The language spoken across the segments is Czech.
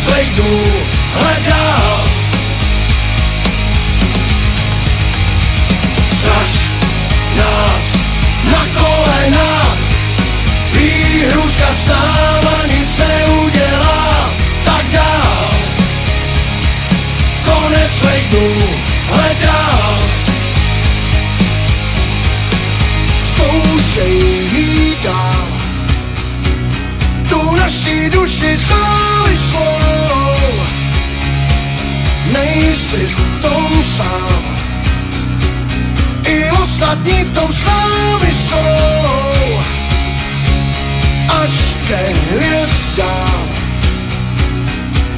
svých dnů hledal. Zraž nás na kolena, výhruška s náma nic neudělá, tak dál. Konec svých dnů hledal. Zkoušej jít dál, tu naši duši závislou, nejsi v tom sám, i ostatní v tom s námi jsou, až ke hvězdám,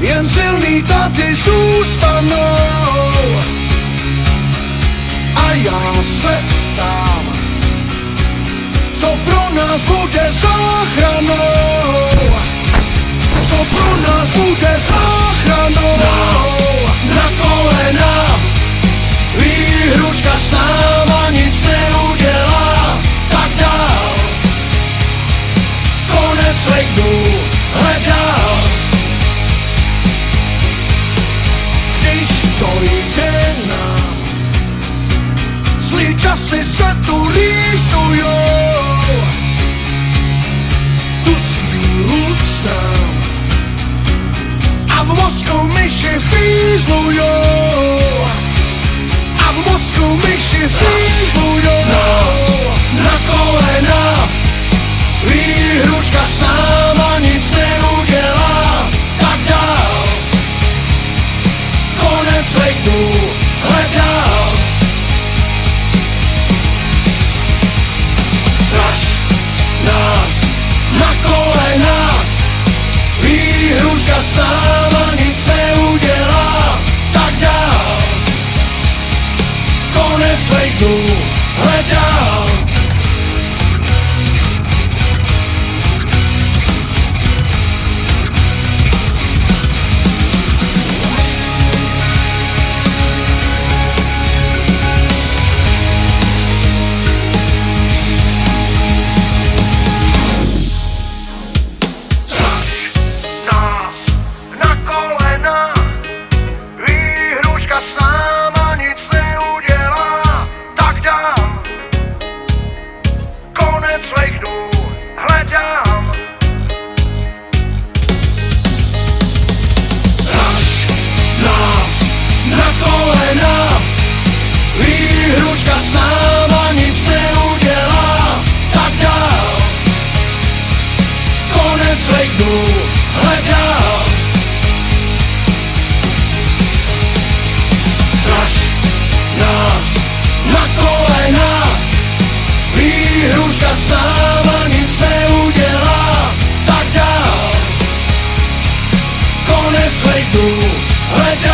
jen silný tady zůstanou. A já se ptám, co pro nás bude záchranou, co pro nás bude záchranou. Nás na kolena, výhruška s náma nic neudělá, tak dál. Konec svých dnů hledal. Když dojde nám, zlý časy se tu rýsujou, tu sílu znám a v mozku myši fízlujou, a v mozku myši fízlujou. Nás na kolena, výhruška s náma nic neudělá, tak dál. Konec svých dnů hledal. Zraž nás na kolena, výhruška s náma nic neudělá, tak dál. Konec svých dnů hledal. S náma nic neudělá, tak dám. Konec svých dnů hledám. Zraž nás na kolena, výhruška s náma nic neudělá, tak dál. Konec svých dnů hledal. Zraž nás na kolena, výhruška s náma nic neudělá, tak dál. Konec svých dnů hledal.